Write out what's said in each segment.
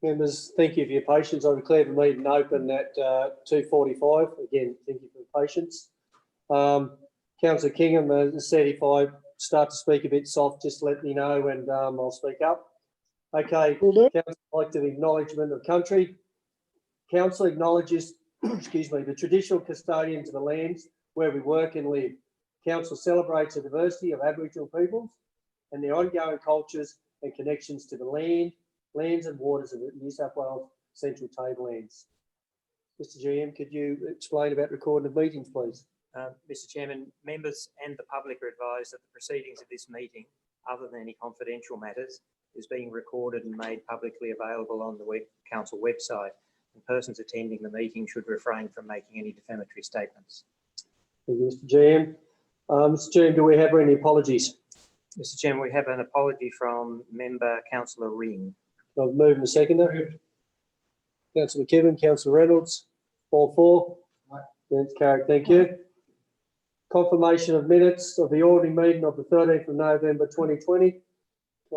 Members, thank you for your patience. I declare the meeting open at 2:45. Again, thank you for your patience. Councillor Kingham has said if I start to speak a bit soft, just let me know and I'll speak up. Okay, Council, collective acknowledgement of country. Council acknowledges, excuse me, the traditional custodians of the lands where we work and live. Council celebrates the diversity of Aboriginal peoples and their ongoing cultures and connections to the lands and waters of the New South Wales Central Tablelands. Mr GM, could you explain about recording of meetings, please? Mr Chairman, members and the public are advised that the proceedings of this meeting, other than any confidential matters, is being recorded and made publicly available on the Council website, and persons attending the meeting should refrain from making any defamatory statements. Thank you, Mr GM. Mr GM, do we have any apologies? Mr Chairman, we have an apology from member Councillor Ring. I've moved and seconded. Councillor McKibben, Councillor Reynolds, all for? That's carried, thank you. Confirmation of minutes of the ordinary meeting of the 13th of November 2020.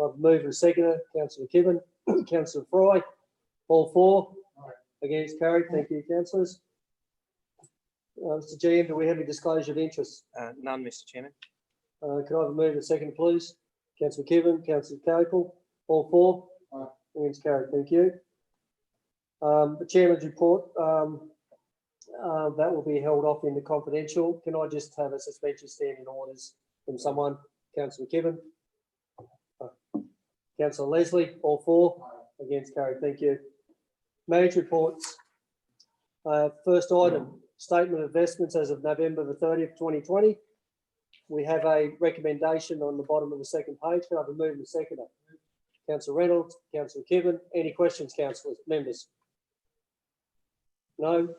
I've moved and seconded. Councillor McKibben, Councillor Fry, all for? Against, carried, thank you, councillors. Mr GM, do we have any disclosure of interest? None, Mr Chairman. Could I have a move and second, please? Councillor McKibben, Councillor Capel, all for? Against, carried, thank you. The Chairman's report, that will be held off in the confidential. Can I just have a suspension standing orders from someone? Councillor McKibben. Councillor Leslie, all for? Against, carried, thank you. Manager reports. First item, statement of investments as of November the 30th, 2020. We have a recommendation on the bottom of the second page. Can I have a move and seconder? Councillor Reynolds, Councillor McKibben. Any questions, councillors, members? No?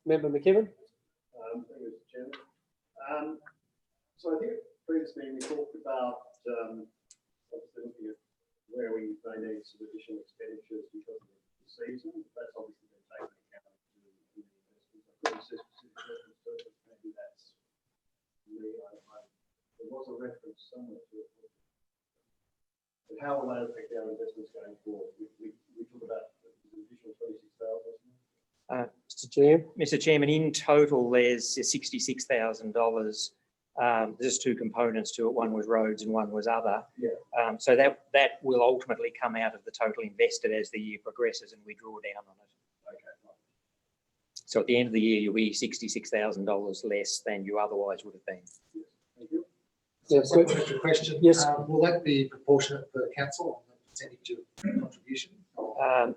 Member McKibben? Thank you, Mr Chairman. So I think previously we talked about obviously looking at where we may need some additional expenditures because of the season. That's obviously been taken into account in the investments. I couldn't say specific maybe that's me. There was a reference somewhere to it. But how will that affect our investments going forward? We talk about the additional 26,000. Mr GM. Mr Chairman, in total there's $66,000. There's two components to it. One was roads and one was other. Yeah. So that will ultimately come out of the total invested as the year progresses and we draw down on it. Okay. So at the end of the year, you'll be $66,000 less than you otherwise would have been. Yes. Thank you. Yes, Supplementary question. Yes. Will that be proportionate per council on the percentage of contribution?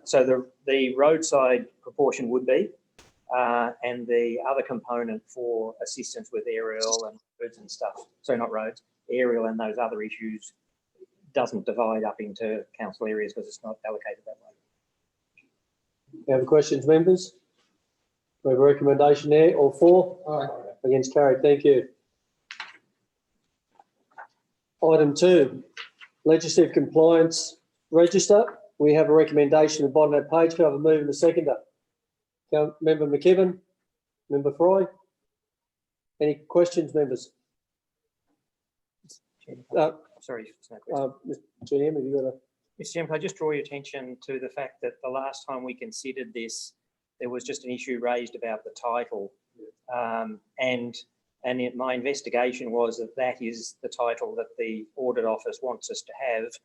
So the roadside proportion would be, and the other component for assistance with aerial and roads and stuff, so not roads, aerial and those other issues doesn't divide up into council areas because it's not allocated that way. Any other questions, members? We have a recommendation there. All for? Against, carried, thank you. Item 2, legislative compliance register. We have a recommendation at the bottom of that page. Can I have a move and a seconder? Member McKibben, Member Fry. Any questions, members? Sorry, it's no question. Mr GM, have you got a... Mr Chairman, can I just draw your attention to the fact that the last time we considered this, there was just an issue raised about the title. My investigation was that is the title that the Audit Office wants us to have.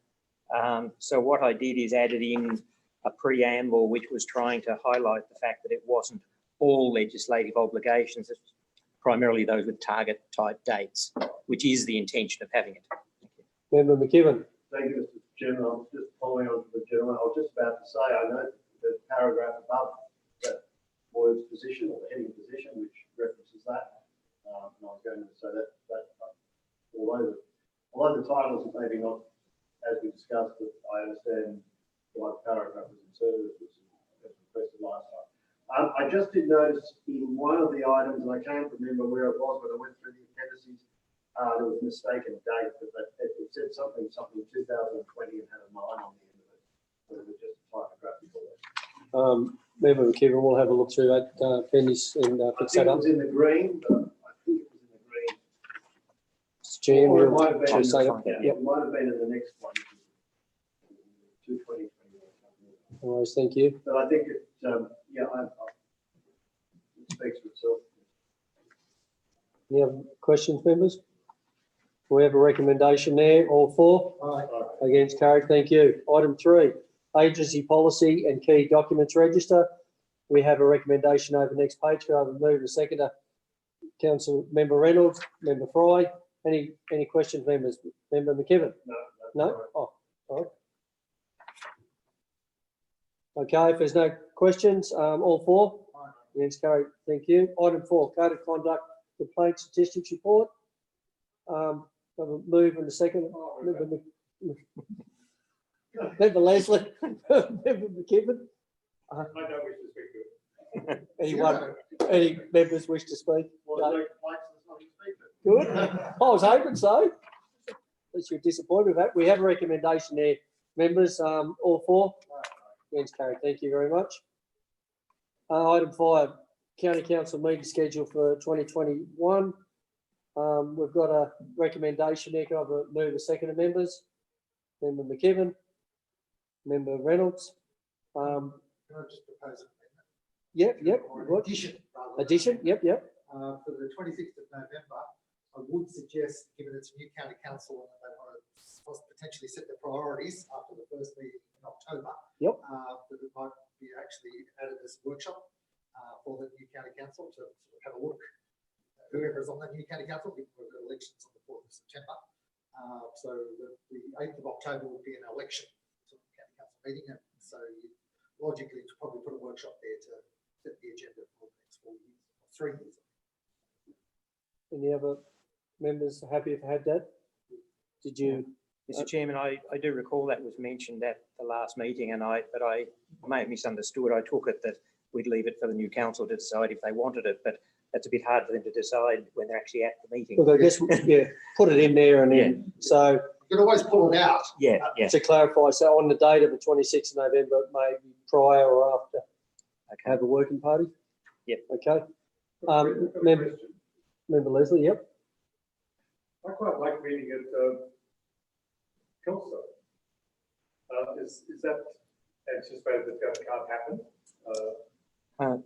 So what I did is added in a preamble which was trying to highlight the fact that it wasn't all legislative obligations, it's primarily those with target type dates, which is the intention of having it. Thank you. Member McKibben. Thank you, Mr Chairman. I was just following on from the gentleman. I was just about to say, I know the paragraph above that word's position or the heading position, which references that. And I was going to say that although the titles are maybe not as we discussed, but I understand why the paragraph was inserted as requested last time. I just did notice in one of the items, and I can't remember where it was, but I went through the appendices, there was a mistaken date, but it said something 2020 and had a 9 on the end of it. So it was just a typographical error. Member McKibben, we'll have a look through that appendix and fix that up. It was in the green, but I think it was in the green. Mr GM, Or it we'll might have been, say it might have been in the next one. All right, thank you. But I think it, it speaks for itself. Any other questions, members? We have a recommendation there. All for? Aye. Against, carried. Thank you. Item 3, agency policy and key documents register. We have a recommendation over the next page. Can I have a move and seconder? Council Member Reynolds, Member Fry. Any questions, members? Member McKibben? No? Oh, all right. Okay, if there's no questions, all for? Against, carried. Thank you. Item 4, code of conduct complaint statistics report. Have a move and a second. Member Leslie, Member McKibben. I don't wish to speak to it. Any members wish to speak? Well, No? no complaints, there's nothing to speak to. Good. I was hoping so. Unless you're disappointed with that. We have a recommendation there. Members, all for? Against, carried. Thank you very much. Item 5, County Council meeting schedule for 2021. We've got a recommendation there. Can I have a move a second of members? Member McKibben, Member Reynolds. Can I just propose an amendment? Yep. Or What? an addition, rather. Addition. Yep. For the 26th of November, I would suggest, given it's a new county council and they want to potentially set their priorities after the first meeting in October, Yep. that it might be actually added as a workshop for the new county council to sort of have a look. Whoever is on that new county council, we've got elections on the 4th of September. So the 8th of October will be an election to the county council meeting. And so logically, to probably put a workshop there to set the agenda for the next 4 years, or 3 years. Any other members happy to have that? Did you? Mr. Chairman, I do recall that was mentioned at the last meeting, but I may have misunderstood. I took it that we'd leave it for the new council to decide if they wanted it, but that's a bit hard for them to decide when they're actually at the meeting. Look, I guess, yeah, put it in there and then, so You can always pull it out. Yeah. to clarify, so on the date of the 26th of November, it may be prior or after, Okay. have a working party? Yep. Okay. Got a Member, question. Member Leslie, yep. I quite like meeting at Kelso. Is that anticipated that can't happen?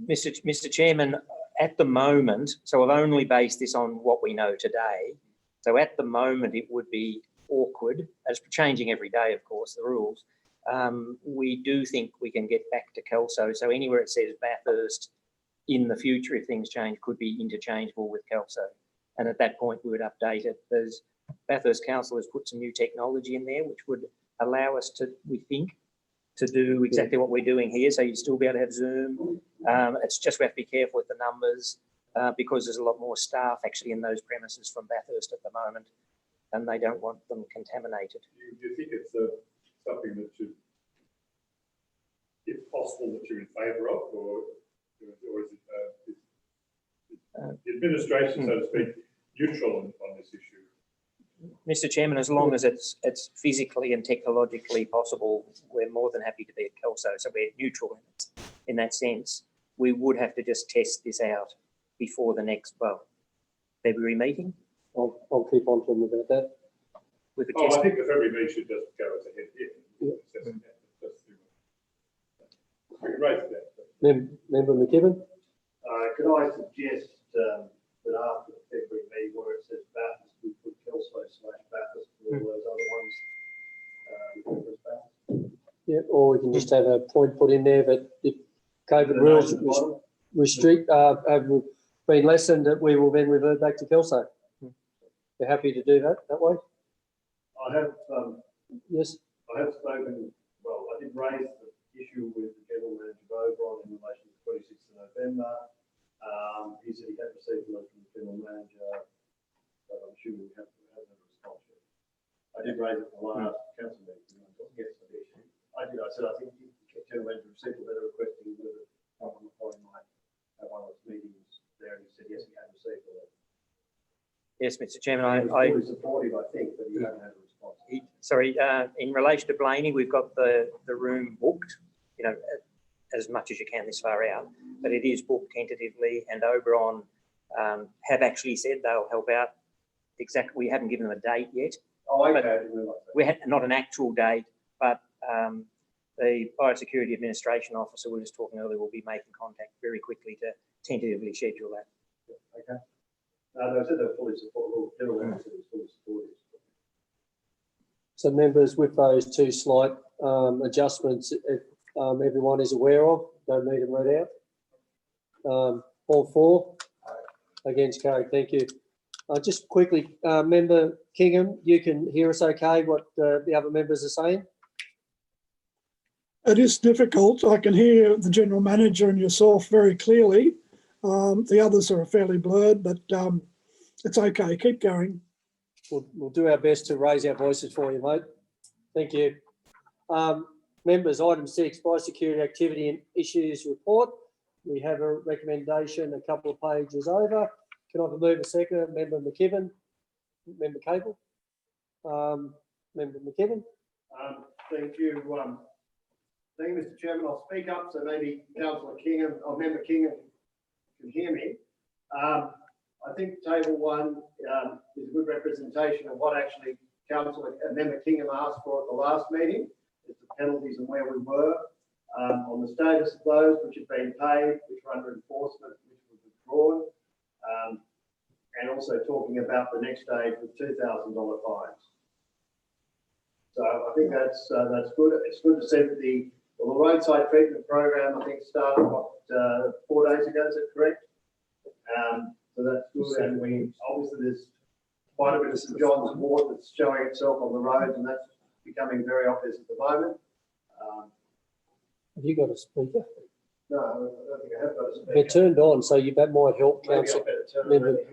Mr. Chairman, at the moment, so I've only based this on what we know today. So at the moment, it would be awkward, as changing every day, of course, the rules. We do think we can get back to Kelso. So anywhere it says Bathurst in the future, if things change, could be interchangeable with Kelso. And at that point, we would update it. There's Bathurst Council has put some new technology in there, which would allow us to, we think, to do exactly what we're doing here. So you'd still be able to have Zoom. It's just we have to be careful with the numbers because there's a lot more staff actually in those premises from Bathurst at the moment, and they don't want them contaminated. Do you think it's something that should, if possible, that you're in favour of, or is it the administration, so to speak, neutral on this issue? Mr. Chairman, as long as it's physically and technologically possible, we're more than happy to be at Kelso. So we're neutral in that sense. We would have to just test this out before the next, February meeting. I'll keep on to them about that. We could Oh, test. I think the February meeting should just go as a head. Yeah. We can raise that. Member McKibben? Could I suggest that after the February meeting where it says Bathurst, we put Kelso/Bathurst and all those other ones. Yeah, or we can just have a point put in there that if COVID rules have been lessened, that we will then revert back to Kelso. You're happy to do that way? I have, Yes. I have spoken, well, I did raise the issue with the General Manager of Oberon in relation to 26th of November. He said he had received a letter from the General Manager, but I'm sure we have no response yet. I did raise it in the last council meeting. I said, I think the General Manager received a letter requesting whether Macquarie might have one of its meetings there, and he said, yes, he had received a letter. Yes, Mr. Chairman, He was fully supportive, I think, but he hadn't had a response. in relation to Blaney, we've got the room booked, as much as you can this far out, but it is booked tentatively, and Oberon have actually said they'll help out. Exactly, we haven't given them a date yet. Oh, okay, But I didn't realise that. We had not an actual date, but the Biosecurity Administration Officer we was talking earlier will be making contact very quickly to tentatively schedule that. Okay. No, they said they're fully supportive. General said it's fully supportive. So members, with those two slight adjustments, everyone is aware of, don't need them read out. All for? Against, carried, thank you. Just quickly, Member Kingham, you can hear us okay, what the other members are saying? It is difficult. I can hear the general manager and yourself very clearly. The others are fairly blurred, but it's okay. Keep going. We'll do our best to raise our voices for you, mate. Thank you. Members, item 6, biosecurity activity and issues report. We have a recommendation a couple of pages over. Can I have a move a second? Member McKibben, Member Cable, Member McKibben. Thank you. Thank you, Mr. Chairman. I'll speak up so maybe Councillor Kingham or Member Kingham can hear me. I think table 1 is a good representation of what actually Councillor Member Kingham asked for at the last meeting. It's the penalties and where we were on the status of those which have been paid, which were under enforcement, which were withdrawn, and also talking about the next stage with $2,000 fines. So I think that's good. It's good to see that the roadside treatment program, I think, started 4 days ago. Is that correct? So that's good. And we obviously there's quite a bit of St John's wort that's showing itself on the roads, and that's becoming very obvious at the moment. Have you got a speaker? No, I don't think I have got a speaker. They're turned on, so that might help, Maybe I Councillor. better turn Member. around.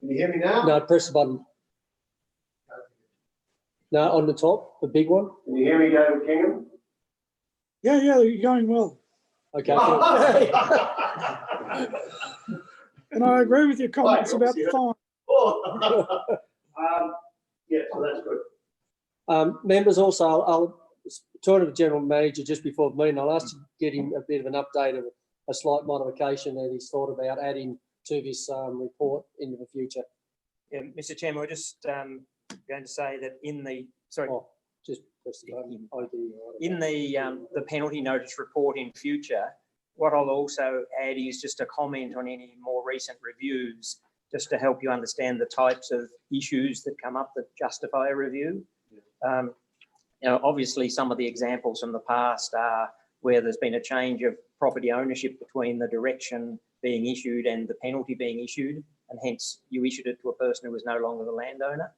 Can you hear me now? No, press the button. No, on the top, the big one. Can you hear me, David Kingham? Yeah, you're going well. Okay. And I agree with your comments about the fine. Yeah, so that's good. Members, also, I'll talk to the General Manager just before the meeting. I'll ask to get him a bit of an update of a slight modification that he's thought about adding to this report into the future. Yeah, Mr. Chairman, we're just going to say that in the, sorry. Oh, just press the button. In the penalty notice report in future, what I'll also add is just a comment on any more recent reviews, just to help you understand the types of issues that come up that justify a review. Obviously, some of the examples from the past are where there's been a change of property ownership between the direction being issued and the penalty being issued, and hence you issued it to a person who was no longer the landowner.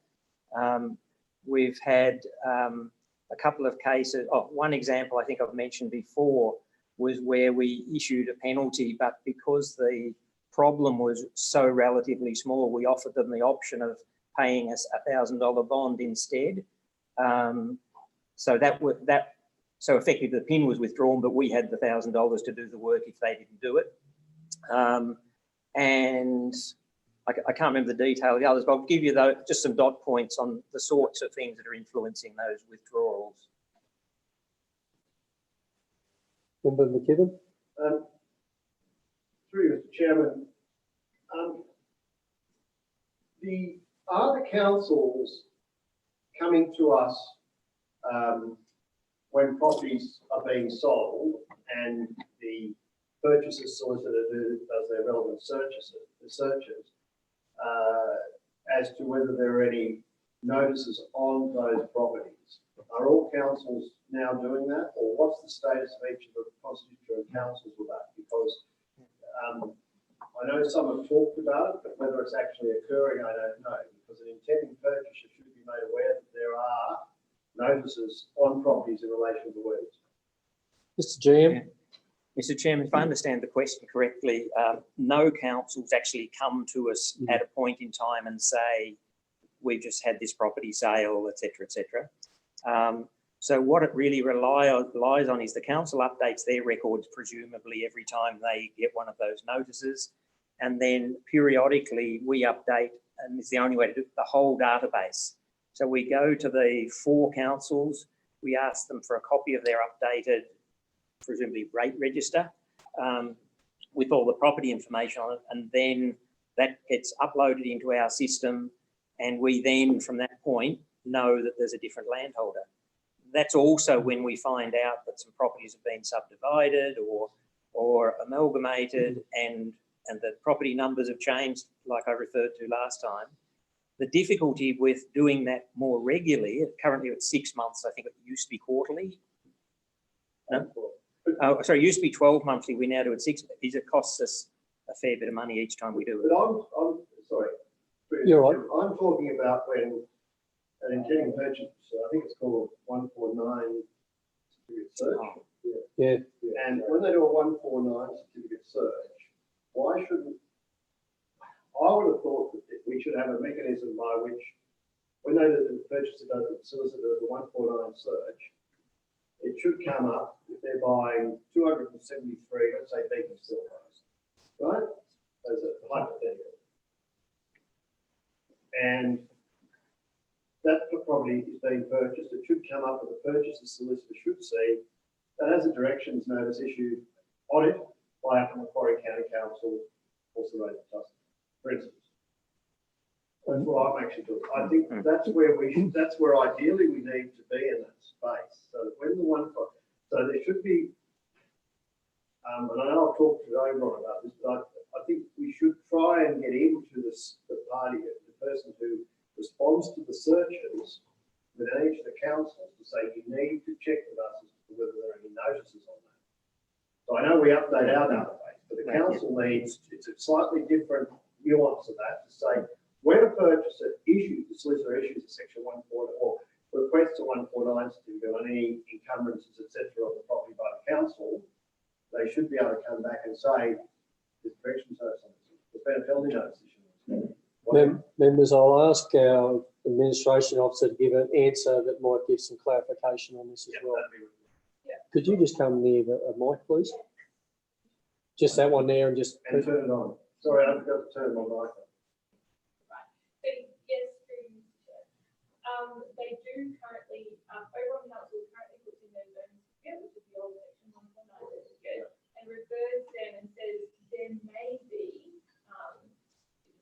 We've had a couple of cases. One example I think I've mentioned before was where we issued a penalty, but because the problem was so relatively small, we offered them the option of paying us a $1,000 bond instead. So so effectively the PIN was withdrawn, but we had the $1,000 to do the work if they didn't do it. And I can't remember the detail of the others, but I'll give you just some dot points on the sorts of things that are influencing those withdrawals. Member McKibben. Through you, Mr. Chairman, are the councils coming to us when properties are being sold and the purchaser solicitor does their relevant searches as to whether there are any notices on those properties? Are all councils now doing that, or what's the status of each of the constituent councils with that? Because I know some have talked about it, but whether it's actually occurring, I don't know. Because an intending purchaser should be made aware that there are notices on properties in relation to weeds. Mr. GM. Mr. Chairman, if I understand the question correctly, no councils actually come to us at a point in time and say, we've just had this property sale, et cetera, et cetera. So what it really relies on is the council updates their records presumably every time they get one of those notices. And then periodically we update, and it's the only way to do it, the whole database. So we go to the 4 councils, we ask them for a copy of their updated, presumably rate register, with all the property information on it, and then that gets uploaded into our system, and we then, from that point, know that there's a different landholder. that's also when we find out that some properties have been subdivided or amalgamated and the property numbers have changed, like I referred to last time. The difficulty with doing that more regularly, currently it's 6 months, I think it used to be quarterly. No? Oh, sorry, it used to be 12 monthly, we now do it 6, is it costs us a fair bit of money each time we do But it. I'm sorry. You're right. I'm talking about when an intending purchase, I think it's called 149 certificate search. Oh. Yeah. And when they do a 149 certificate search, why shouldn't, I would have thought that we should have a mechanism by which when they do the purchaser does the solicitor the 149 search, it should come up if they're buying 273, let's say Beacon Steel Price, right? As a hypothetical. And that property is being purchased, it should come up with the purchaser solicitor should see that as a directions notice issued on it by a Macquarie County Council or Surrey Trust, for instance. That's what I'm actually doing. I think that's where we should, that's where ideally we need to be in that space. So that when the one, so there should be, and I know I've talked to O'Brien about this, but I think we should try and get into this, the party, the person who responds to the searches within each of the councils to say you need to check with us as to whether there are any notices on that. So I know we update our database, but the council needs, it's a slightly different nuance of that to say when a purchaser issues, the solicitor issues a section 149 or requests a 149 certificate on any encumbrances, etc. of the property by the council, they should be able to come back and say there's directions notice on this, there's been a penalty notice issue. Members, I'll ask our administration officer to give an answer that might give some clarification on this as well. Could you just come near a mic, please? Just that one there and just... And turn it on. Sorry, I forgot to turn my mic on. Yes, they do currently, Oberon Council currently puts in their zoning certificate, which is the old section 149 certificate, and refers them and says there may be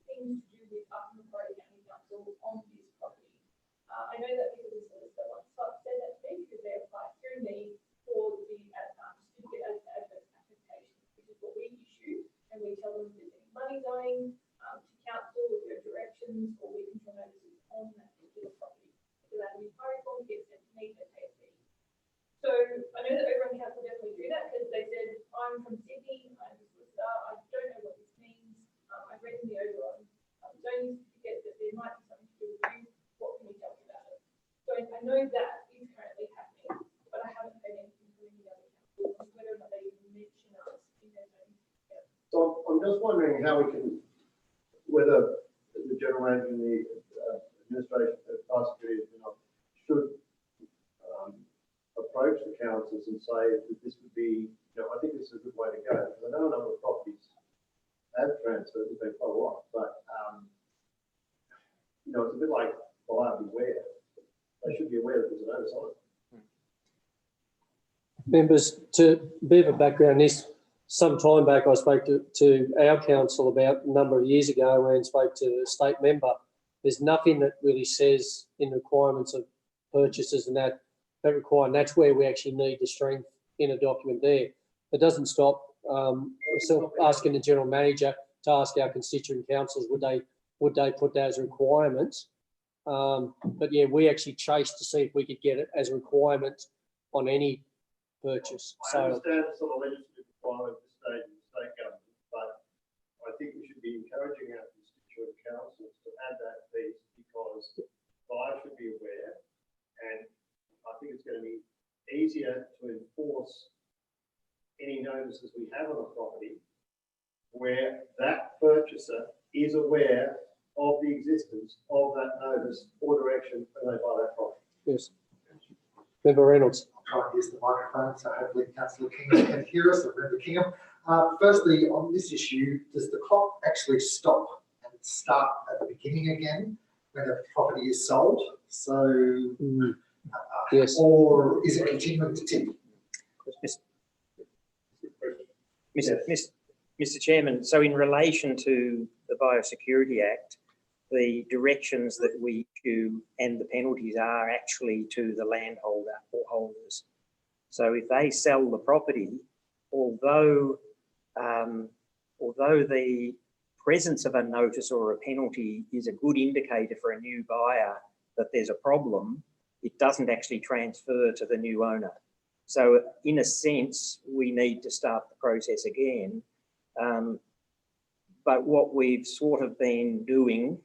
things to do with up in the Macquarie County Council on this property. I know that because the solicitor once said that to me because they applied through me for the certificate as adverse application, which is what we issue, and we tell them if there's any money going to council with their directions or we control notices on that particular property. So that will be hard form gets sent to me to pay a fee. So I know that Oberon Council definitely do that because they said, I'm from Sydney, I'm a solicitor, I don't know what this means. I've read in the Oberon zoning certificate that there might be something to do with you. What can we tell you about it? So I know that is currently happening, but I haven't heard anything from any other councils on whether or not they even mention us in their zoning certificate. So I'm just wondering how we can, whether the general manager and the administration secretary should approach the councils and say that this would be, I think this is a good way to go. Because I know a number of properties have transferred, they've been quite a lot, but it's a bit like buyer beware. They should be aware that there's a notice on it. Members, to a bit of a background, this some time back I spoke to our council about a number of years ago and spoke to a state member. There's nothing that really says in requirements of purchases and that require, and that's where we actually need the strength in a document there. It doesn't stop myself asking the general manager to ask our constituent councils would they put that as a requirement. But yeah, we actually chased to see if we could get it as a requirement on any purchase. I So understand it's not a legislative requirement at this stage in the state government, but I think we should be encouraging our constituent councils to add that piece because buyers should be aware, and I think it's going to be easier to enforce any notices we have on a property where that purchaser is aware of the existence of that notice or direction when they buy that property. yes, Member Reynolds. I'll try and use the microphone, so hopefully Councillor Kingham can hear us, or Member Kingham. Firstly, on this issue, does the clock actually stop and start at the beginning again when a property is sold? So, Yes. Or is it continuing to tick? Mr. Chairman, so in relation to the Biosecurity Act, the directions that we issue and the penalties are actually to the landholder or holders. So if they sell the property, although the presence of a notice or a penalty is a good indicator for a new buyer that there's a problem, it doesn't actually transfer to the new owner. So in a sense, we need to start the process again. But what we've sort of been doing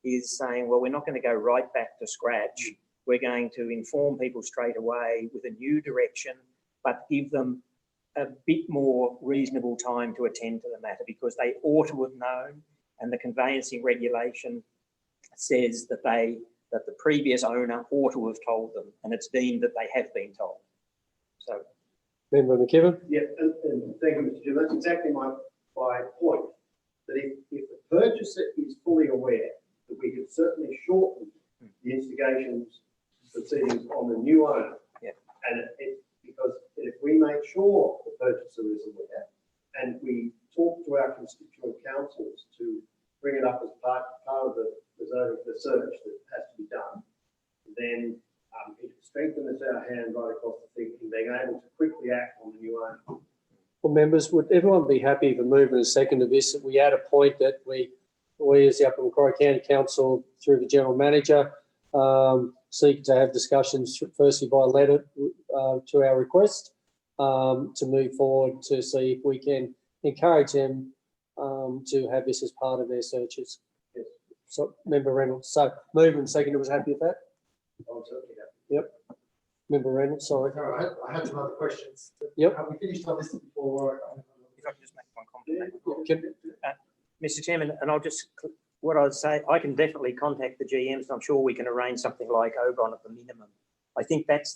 is saying, well, we're not going to go right back to scratch. We're going to inform people straight away with a new direction, but give them a bit more reasonable time to attend to the matter, because they ought to have known, and the conveyancing regulation says that the previous owner ought to have told them, and it's deemed that they have been told. So, Member McKibben? Yeah, and thank you, Mr. Chair. That's exactly my point. That if the purchaser is fully aware that we could certainly shorten the instigations proceedings on the new owner. Yeah. And because if we make sure the purchaser is aware and we talk to our constituent councils to bring it up as part of the search that has to be done, then it strengthens our hand right across the thing in being able to quickly act on the new owner. Well, members, would everyone be happy for moving a second to this, that we add a point that we as the Upper Macquarie County Council, through the General Manager, seek to have discussions, firstly by letter to our request, to move forward to see if we can encourage them to have this as part of their searches. Yes. So, Member Reynolds. So, moving and second, was happy with that? I'm certainly happy. Yep. Member Reynolds, sorry. No, I had some other questions. Yep. Have we finished on this before? if I can just make one comment. Can- Mr. Chairman, and I'll just, what I'd say, I can definitely contact the GMs. I'm sure we can arrange something like Oberon at the minimum. I think that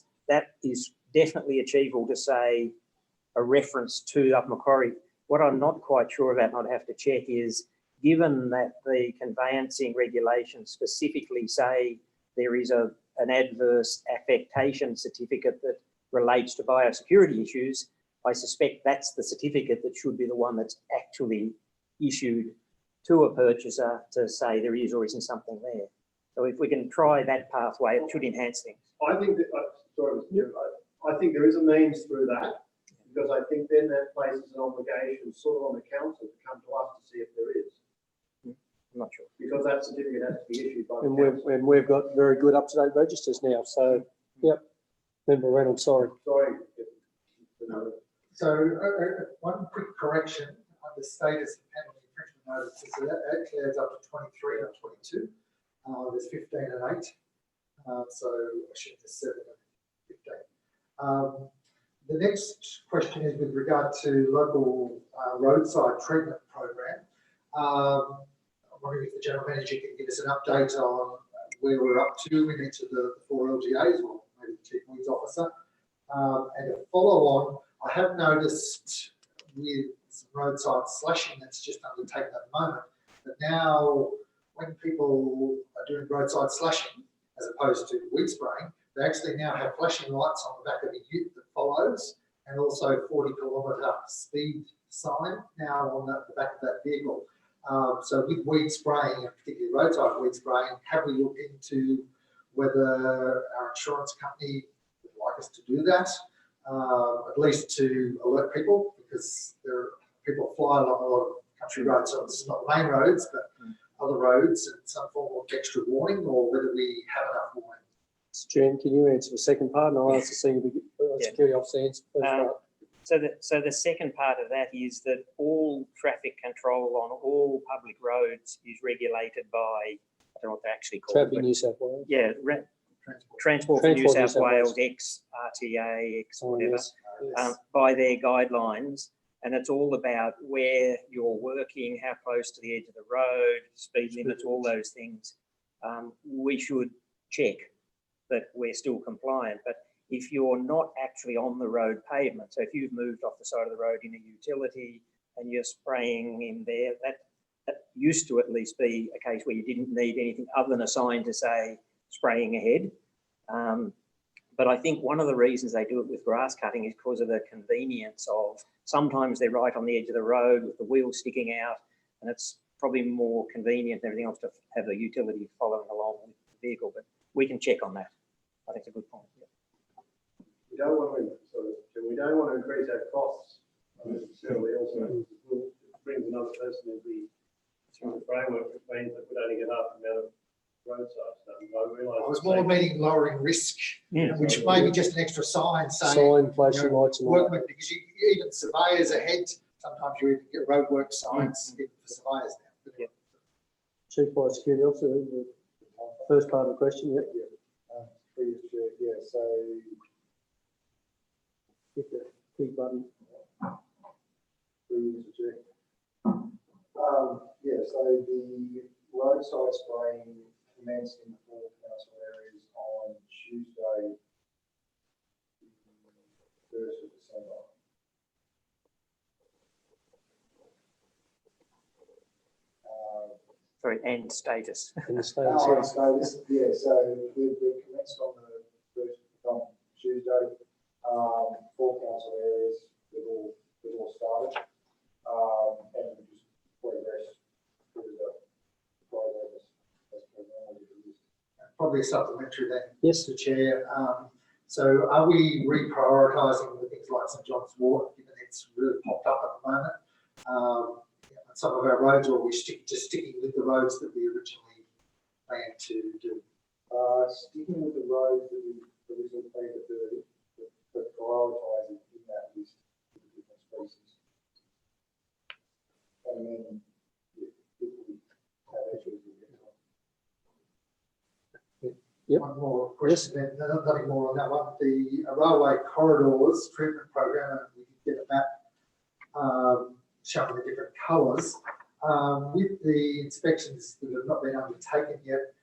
is definitely achievable, to say a reference to Upper Macquarie. What I'm not quite sure about, and I'd have to check, is given that the conveyancing regulations specifically say there is an adverse affectation certificate that relates to biosecurity issues, I suspect that's the certificate that should be the one that's actually issued to a purchaser to say there is or isn't something there. So if we can try that pathway, it should enhance things. I think that, sorry, Mr. Chair, I think there is a means through that, because I think then that places an obligation sort of on the council to come to us to see if there is. I'm not sure. Because that certificate has to be issued by the And council. we've got very good up-to-date registers now. So, yep. Member Reynolds, sorry. Sorry. So one quick correction on the status of penalty infringement notices. So that actually adds up to 23 and 22. There's 15 and 8. So I should have 7 and 15. The next question is with regard to local roadside treatment program. I'm wondering if the General Manager can give us an update on where we're up to in each of the 4 LGAs, or maybe the Chief Weeds Officer. And a follow-on, I have noticed with some roadside slashing that's just undertaken at the moment, that now when people are doing roadside slashing, as opposed to weed spraying, they actually now have flashing lights on the back of the ute that follows, and also 40-kilometre speed sign now on the back of that vehicle. So with weed spraying, and particularly roadside weed spraying, have we looked into whether our insurance company would like us to do that, at least to alert people, because people fly along a lot of country roads, so it's not main roads, but other roads, and some form of extra warning, or whether we have enough warning. Jen, can you answer the second part? And I'll ask the senior security officer answer the first part. So the second part of that is that all traffic control on all public roads is regulated by, I don't know what they're actually called. Traffic but New South Wales. yeah, Transport for New Transport New South South Wales, Wales. ex-RTA, ex Oh, whatever, yes, yes. by their guidelines. And it's all about where you're working, how close to the edge of the road, speed limits, all those things. We should check that we're still compliant. But if you're not actually on the road pavement, so if you've moved off the side of the road in a utility and you're spraying in there, that used to at least be a case where you didn't need anything other than a sign to say spraying ahead. But I think one of the reasons they do it with grass cutting is because of the convenience of, sometimes they're right on the edge of the road with the wheels sticking out, and it's probably more convenient and everything else to have a utility following along with the vehicle, but we can check on that. I think it's a good point. Yeah. We don't want to, we don't want to increase our costs unnecessarily also. It brings another person into the framework, which means that we'd only get half the amount of roadside stuff. I was more meaning lowering risk, which may be just an extra sign saying, Sign, flashing lights and all that. workmen, because you, even surveyors ahead, sometimes you even get roadwork signs even for surveyors now. Yeah. Chief Fire Security Officer, the first part of the question, yeah. Previous chair, yeah, so Hit the big button. previous chair. Yeah, so the roadside spraying commenced in the 4 council areas on Tuesday, the 1st of December. Sorry, and status. In the state, Our status, yeah, so we commenced on the 1st on Tuesday. 4 council areas, we've all started. And we just progress through the program as per normal. Probably a supplementary then, yes, Mr. Chair. So are we reprioritising the things like St John's Wort, given it's really popped up at the moment? Some of our roads, or are we just sticking with the roads that we originally planned to do? Sticking with the roads that we originally planned to do, but prioritising in that list of the different species. And then if we have issues, we'll get to them. Yep. One more question, then, nothing more on that one. The railway corridors treatment program, and we can get a map showing the different colours. With the inspections that have not been undertaken yet,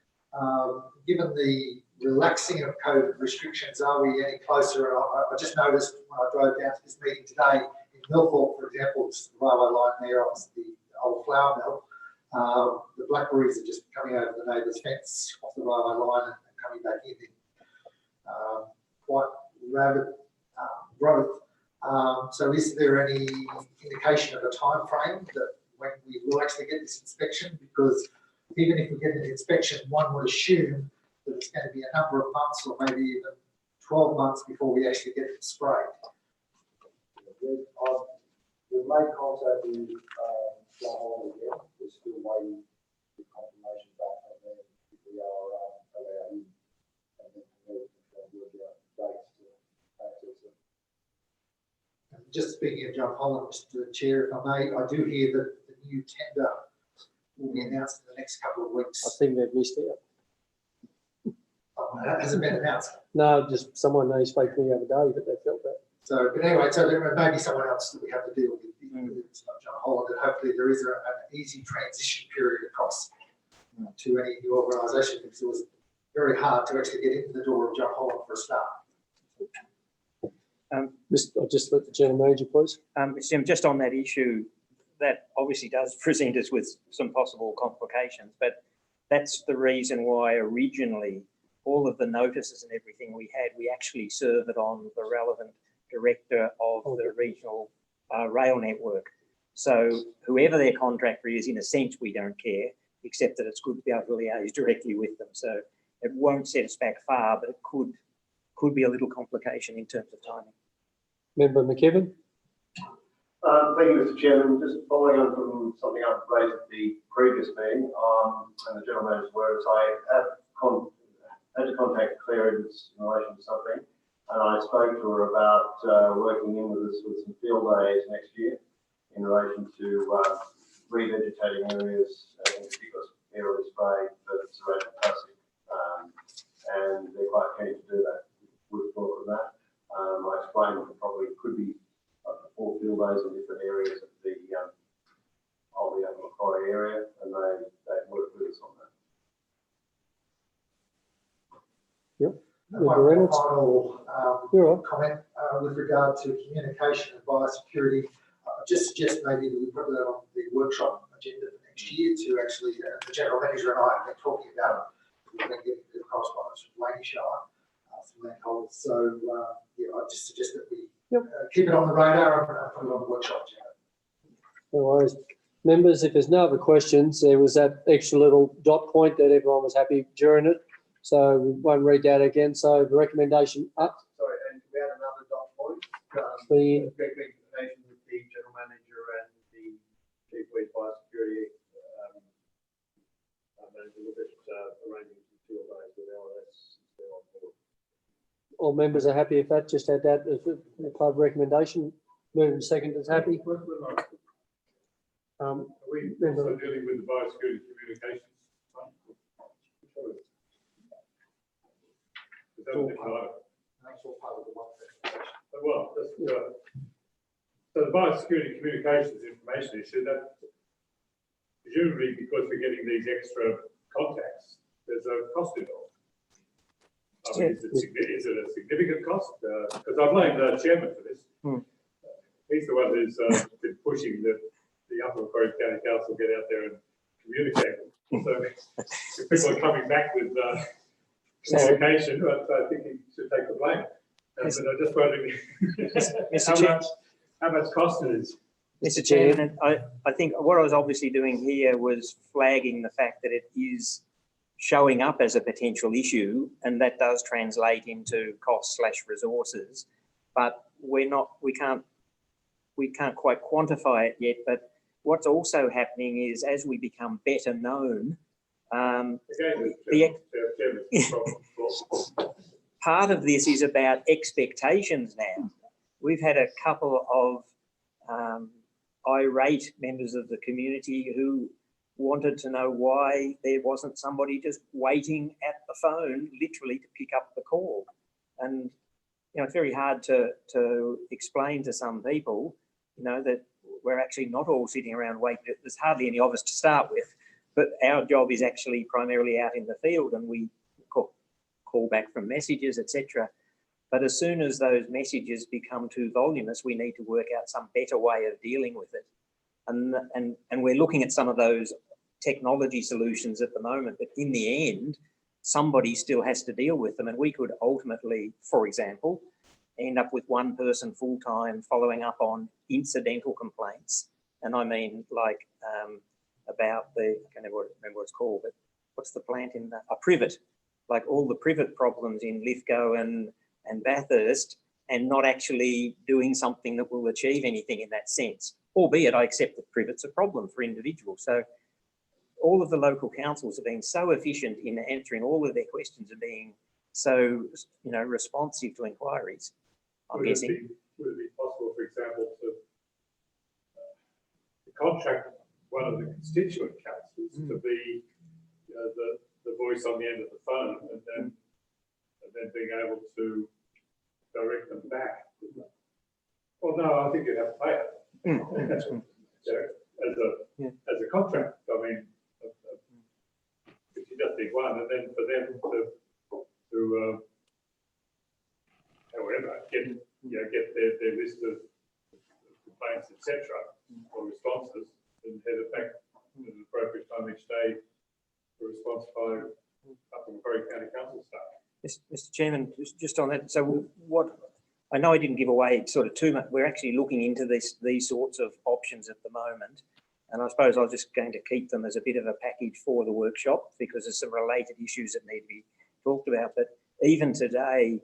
given the relaxing of COVID restrictions, are we any closer? And I just noticed when I drove down to this meeting today in Millthorpe, for example, just the railway line there, opposite the old flour mill, the blackberries are just coming over the neighbour's fence off the railway line and coming back in. Quite rapid growth. So is there any indication of a time frame that when we will actually get this inspection? Because even if we get an inspection, one would assume that it's going to be a number of months or maybe even 12 months before we actually get it sprayed. We've made contact with John Holland again. We're still waiting for confirmation back from them if we are allowed in. And then we'll work out dates to access it. And just speaking of John Holland, Mr. Chair, if I may, I do hear that the new tender will be announced in the next couple of weeks. I think they've missed out. Oh, that hasn't been announced. No, just someone they spoke to me the other day that they felt that. So, but anyway, so there may be someone else that we have to deal with. It's not John Holland, and hopefully there is an easy transition period across to any new organisation, because it was very hard to actually get into the door of John Holland for a start. I'll just let the general manager, please. Mr. Chairman, just on that issue, that obviously does present us with some possible complications, but that's the reason why originally all of the notices and everything we had, we actually serve it on the relevant director of the regional rail network. So whoever their contractor is, in a sense, we don't care, except that it's good to be able to liaise directly with them. So it won't set us back far, but it could be a little complication in terms of timing. Member McKeven. Thank you, Mr. Chairman. Just following on from something I raised at the previous meeting, and the general manager's words, I have had to contact Claire in relation to something, and I spoke to her about working in with us with some field days next year in relation to revegetating areas, in particular aerially sprayed for ceramic plastic, and they're quite keen to do that. We've thought of that. I explained that probably could be up to 4 field days in different areas of the Macquarie area, and they work with us on that. Yep. One Reynolds. final You're right. comment with regard to communication and biosecurity. Just suggest maybe that we put that on the workshop agenda for next year to actually, the general manager and I have been talking about it. We've been getting good correspondence from Laney Shire, from landholders. So, yeah, I just suggest that we keep it on the radar and put it on the workshop agenda. No worries. Members, if there's no other questions, there was that extra little dot point that everyone was happy during it. So we won't read that again. So the recommendation up. Sorry, and we had another dot point. The- Recommendation with the general manager and the chief police fire security manager look at arranging field days with LRS. They're on board. All members are happy with that. Just add that as a club recommendation. Moving second is happy. Are we also dealing with the biosecurity communications? Is that a different item? That's all part of the one presentation. Well, so the biosecurity communications information issue, that presumably because we're getting these extra contacts, there's a cost involved. I mean, is it a significant cost? Because I blame the chairman for this. He's the one who's been pushing the Upper Macquarie County Council get out there and communicate. So if people are coming back with communication, I think he should take the blame. But I'm just wondering how much cost it is. Mr. Chairman, I think what I was obviously doing here was flagging the fact that it is showing up as a potential issue, and that does translate into cost/resources, but we can't quite quantify it yet. But what's also happening is as we become better known, part of this is about expectations now. We've had a couple of irate members of the community who wanted to know why there wasn't somebody just waiting at the phone, literally, to pick up the call. And, you know, it's very hard to explain to some people, you know, that we're actually not all sitting around waiting. There's hardly any of us to start with, but our job is actually primarily out in the field, and we call back from messages, etc. But as soon as those messages become too voluminous, we need to work out some better way of dealing with it. And we're looking at some of those technology solutions at the moment, but in the end, somebody still has to deal with them. And we could ultimately, for example, end up with one person full-time following up on incidental complaints. And I mean, like about I can't remember what it's called, but what's the plant in that? A privet, like all the privet problems in Lithgow and Bathurst, and not actually doing something that will achieve anything in that sense. Albeit I accept that privet's a problem for individuals. So all of the local councils have been so efficient in answering all of their questions and being so, you know, responsive to inquiries. I'm guessing. Would it be possible, for example, to contract one of the constituent councils to be the voice on the end of the phone, and then being able to direct them back? Well, no, I think you'd have to pay it. As a contract. I mean, if you just need one, and then for them to however get their list of complaints, etc., or responses, and head it back at an appropriate time each day for response by Upper Macquarie County Council staff. Mr. Chairman, just on that, so what, I know I didn't give away sort of too much. We're actually looking into these sorts of options at the moment. And I suppose I was just going to keep them as a bit of a package for the workshop, because there's some related issues that need to be talked about. But even today,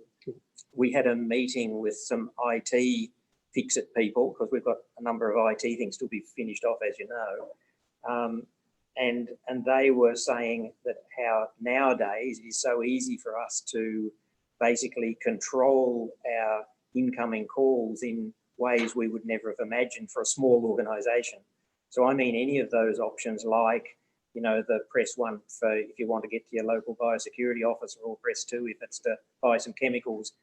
we had a meeting with some IT fix-it people, because we've got a number of IT things to be finished off, as you know. And they were saying that how nowadays it is so easy for us to basically control our incoming calls in ways we would never have imagined for a small organisation. So I mean any of those options, like, you know, the press one for if you want to get to your local biosecurity officer, or press two if it's to buy some chemicals.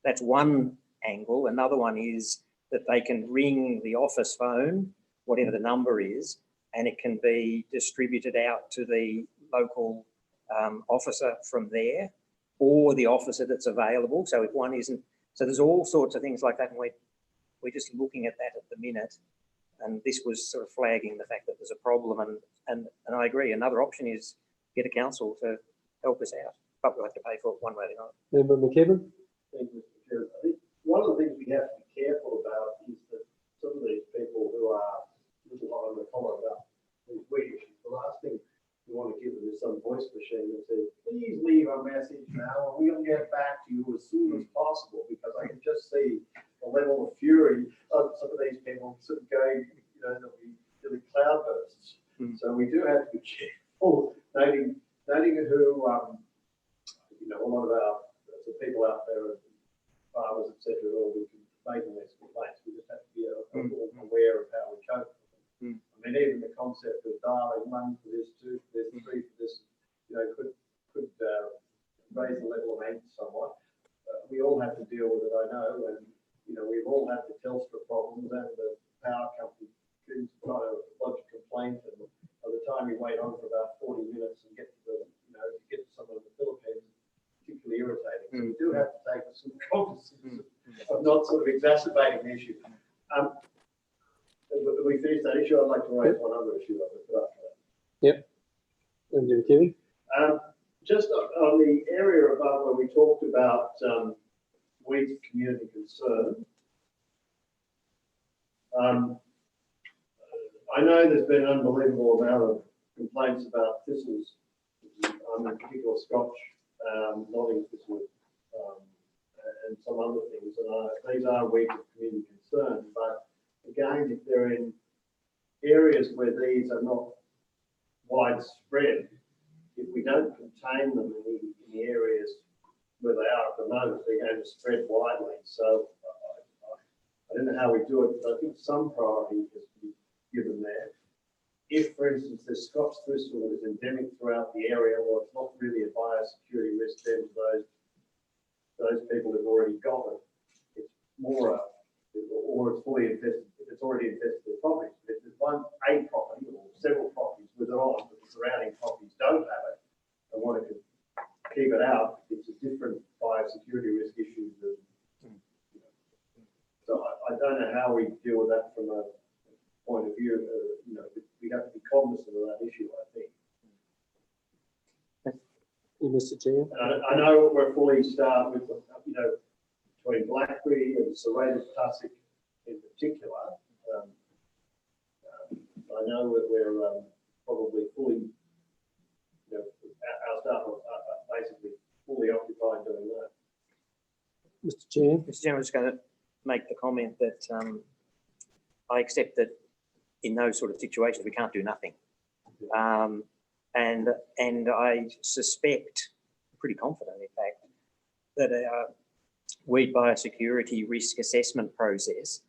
That's one angle. Another one is that they can ring the office phone, whatever the number is, and it can be distributed out to the local officer from there, or the officer that's available. So if one isn't, so there's all sorts of things like that, and we're just looking at that at the minute. And this was sort of flagging the fact that there's a problem, and I agree. Another option is get a council to help us out, but we'll have to pay for it one way or another. Member McKibben? Thank you, Mr. Chair. I think one of the things we have to be careful about is that some of these people who are looking a lot of the follow about these weed issues. The last thing you want to give them is some voice machine that says, please leave a message now, and we'll get back to you as soon as possible, because I can just see the level of fury of some of these people sort of going, there'll be really cloudbursts. So we do have to be careful, noting who, a lot of the people out there, farmers, etc., who will be making these complaints. We just have to be aware of how we cope with them. I mean, even the concept of dialing 1 for this, 2 for this, 3 for this, could raise the level of angst somewhat. We all have to deal with it, I know, and we've all had the Telstra problems and the power company trying to lodge a complaint, and by the time you wait on for about 40 minutes and get to someone in the Philippines, it's particularly irritating. So we do have to take some cognizance of not sort of exacerbating the issue. If we finish that issue, I'd like to raise one other issue. Yep. Kevin? Just on the area above where we talked about weeds of community concern, I know there's been an unbelievable amount of complaints about thistles, in particular Scotch, nodding thistle, and some other things. And these are weeds of community concern, but again, if they're in areas where these are not widespread, if we don't contain them in the areas where they are at the moment, they're going to spread widely. So I don't know how we do it, but I think some priority has to be given there. If, for instance, the Scotch thistle is endemic throughout the area, well, it's not really a biosecurity risk then to those people who've already got it. It's more or it's fully infested, if it's already infested their properties. But if there's a property or several properties with it on, but the surrounding properties don't have it and want to keep it out, it's a different biosecurity risk issue than, so I don't know how we deal with that from a point of view. We have to be cognizant of that issue, I think. Mr. Chair. I know we're fully staffed with, between blackberry and serrated tussock in particular. I know that we're probably fully, our staff are basically fully occupied doing that. Mr. Chair. Mr. Chairman, I'm just going to make the comment that I accept that in those sort of situations we can't do nothing, and I suspect, pretty confident in fact, that our weed biosecurity risk assessment process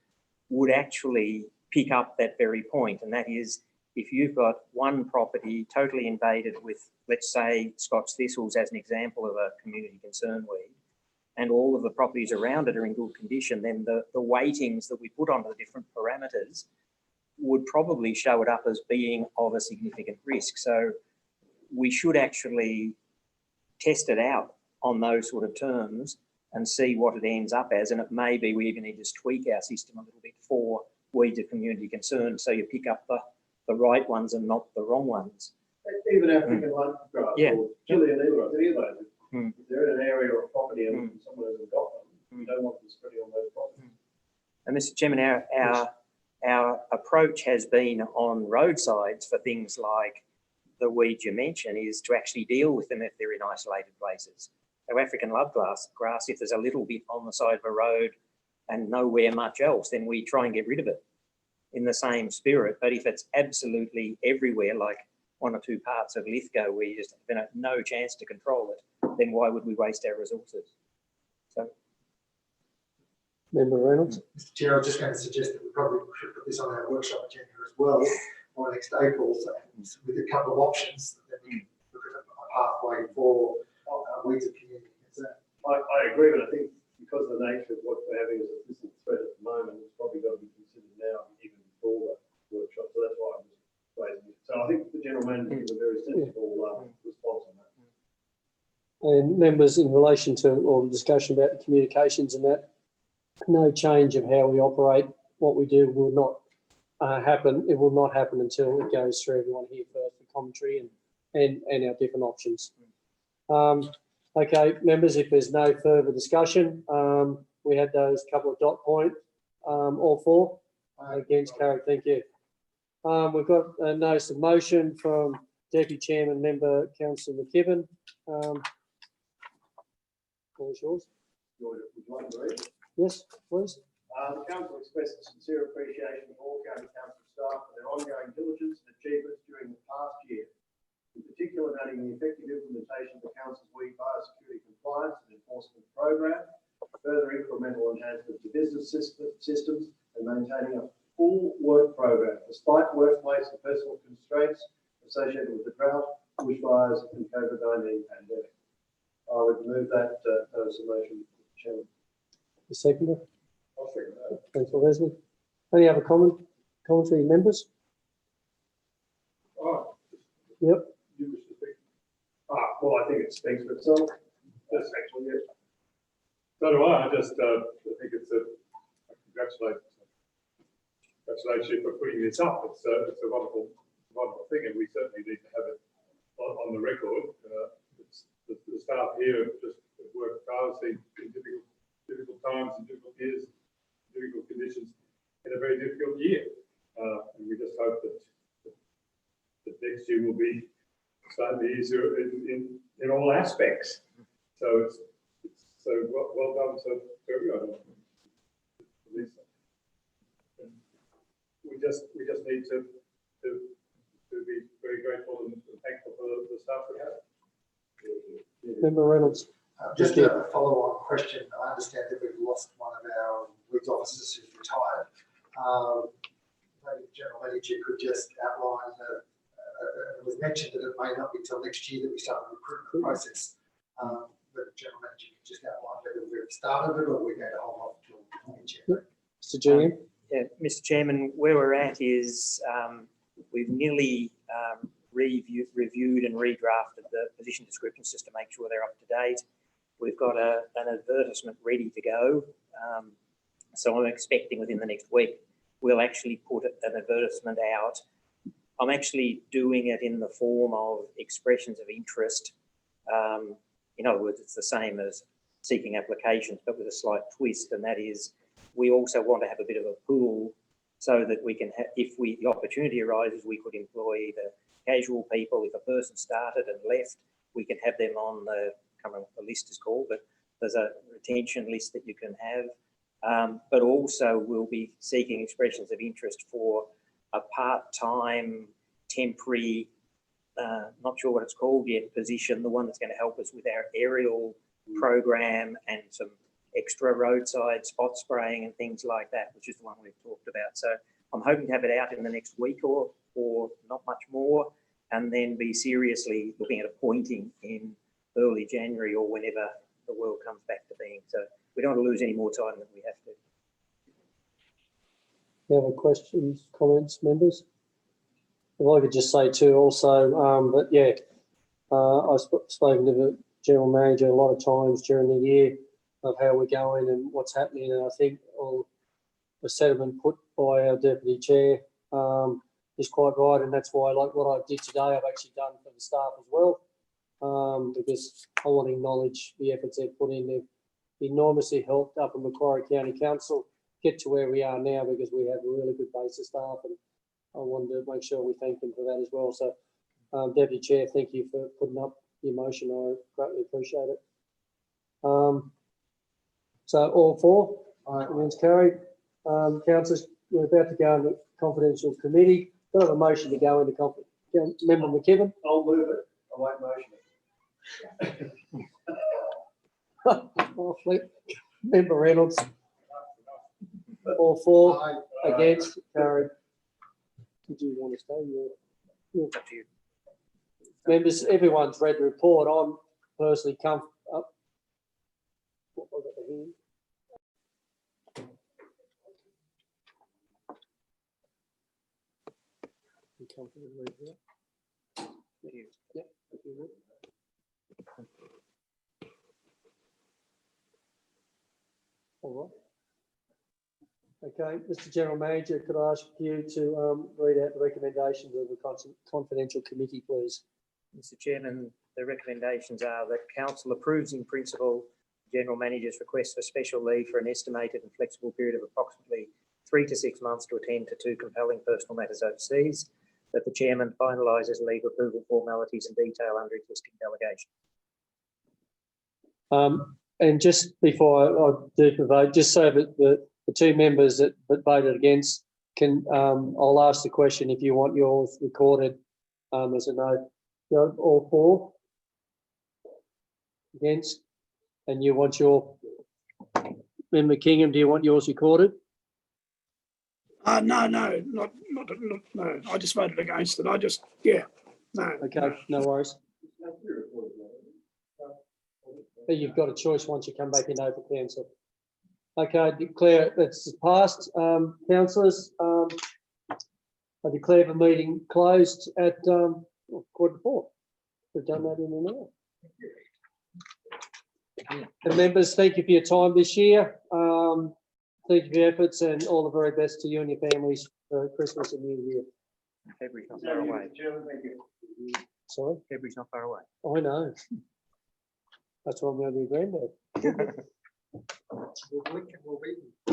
would actually pick up that very point, and that is if you've got one property totally invaded with, let's say, Scotch thistles as an example of a community concern weed, and all of the properties around it are in good condition, then the weightings that we put onto the different parameters would probably show it up as being of a significant risk. So we should actually test it out on those sort of terms and see what it ends up as. And it may be we even need to tweak our system a little bit for weeds of community concern, so you pick up the right ones and not the wrong ones. Even African lung grass or Chilean eelgrass, any of those. If they're in an area or property and someone hasn't got them, you don't want them spreading on those properties. And Mr. Chairman, our approach has been on roadsides for things like the weeds you mentioned is to actually deal with them if they're in isolated places. So African love grass, if there's a little bit on the side of a road and nowhere much else, then we try and get rid of it in the same spirit. But if it's absolutely everywhere, like 1 or 2 parts of Lithgow where you just have no chance to control it, then why would we waste our resources? So, Member Reynolds. Mr. Chair, I was just going to suggest that we probably should put this on our workshop agenda as well for next April, so with a couple of options that we can look at a pathway for weeds of community concern. I agree, but I think because of the nature of what we're having as a thistle threat at the moment, it's probably got to be considered now, even before the workshop. So that's why I'm just raising it. So I think the general manager gives a very sensible response on that. And members, in relation to all the discussion about the communications and that, no change of how we operate. What we do will not happen. It will not happen until it goes through everyone here first, the commentary and our different options. Okay, members, if there's no further discussion, we had those couple of dot point, all for, against, carried, thank you. We've got a notice of motion from Deputy Chairman Member Councillor McKibben. All is yours. Would you like to read? Yes, please. The council expresses sincere appreciation to all county council staff for their ongoing diligence and achievements during the past year. In particular, noting the effective implementation of the council's weed biosecurity compliance and enforcement program, further incremental enhancements to business systems, and maintaining a full work program despite workplace and personal constraints associated with the drought, bushfires, and COVID-19 pandemic. I would move that as a motion, Mr. Chairman. The seconder. I'll second that. Councillor Leslie. Any other commentary, members? Oh, Yep. you wish to speak? Well, I think it speaks for itself. That's actually it. So do I. I think it's a congratulations for putting this up. It's a wonderful thing, and we certainly need to have it on the record. The staff here have just worked tirelessly in difficult times and difficult years, difficult conditions in a very difficult year. And we just hope that next year will be slightly easier in all aspects. So it's so well done to everyone. Lisa. And we just need to be very grateful and thankful for the staff we have. Member Reynolds. Just a follow-on question. I understand that we've lost one of our weeds officers who's retired. Maybe the General Manager could just outline, it was mentioned that it may not be till next year that we start the recruitment process. But the General Manager could just outline whether we've started it or we're going to hold off till next year. Mr. GM. Yeah, Mr. Chairman, where we're at is we've nearly reviewed and redrafted the position descriptions just to make sure they're up to date. We've got an advertisement ready to go. So I'm expecting within the next week, we'll actually put an advertisement out. I'm actually doing it in the form of expressions of interest. In other words, it's the same as seeking applications, but with a slight twist, and that is we also want to have a bit of a pool so that we can, if the opportunity arises, we could employ either casual people. If a person started and left, we can have them on the, I can't remember what the list is called, but there's a retention list that you can have. But also we'll be seeking expressions of interest for a part-time, temporary, not sure what it's called yet, position, the one that's going to help us with our aerial program and some extra roadside spot spraying and things like that, which is the one we've talked about. So I'm hoping to have it out in the next week or not much more, and then be seriously looking at appointing in early January or whenever the world comes back to being. So we don't want to lose any more time than we have to. Any other questions, comments, members? If I could just say too also, but yeah, I've spoken to the General Manager a lot of times during the year of how we're going and what's happening, and I think all the sentiment put by our Deputy Chair is quite right, and that's why, like what I did today, I've actually done for the staff as well, because I want to acknowledge the efforts they've put in. They've enormously helped up in Macquarie County Council get to where we are now, because we have a really good base of staff, and I wanted to make sure we thank them for that as well. So, Deputy Chair, thank you for putting up the motion. I greatly appreciate it. So all four, remains carried. Councillors, we're about to go into confidential committee. Do I have a motion to go into confidential? Member McKibben? I'll move it. I won't motion it. Oh, flip. Member Reynolds? All four, against, carried. Did you want to stay? Yeah. It's up to you. Members, everyone's read the report. I'm personally comfortable. What was it here? You comfortable with that? Yep. If you would. All right. Okay, Mr. General Manager, could I ask you to read out the recommendations of the confidential committee, please? Mr. Chairman, the recommendations are that Council approves in principle General Manager's request for special leave for an estimated and flexible period of approximately 3 to 6 months to attend to 2 compelling personal matters overseas, that the chairman finalises legal approval formalities and detail under existing delegation. And just before I do the vote, just so that the 2 members that voted against can, I'll ask the question if you want yours recorded as a no. All 4 against, and you want your, Member Kingham, do you want yours recorded? No, not, no. I just voted against it. No. Okay, no worries. But you've got a choice once you come back in open council. Okay, I declare it's passed. Councillors, I declare the meeting closed at 4:15. We've done that in an hour. And members, thank you for your time this year. Thank you for your efforts and all the very best to you and your families for Christmas and New Year. February's not far away. Sorry? February's not far away. I know. That's why I'm going to be a granddad. We'll blink and we'll be.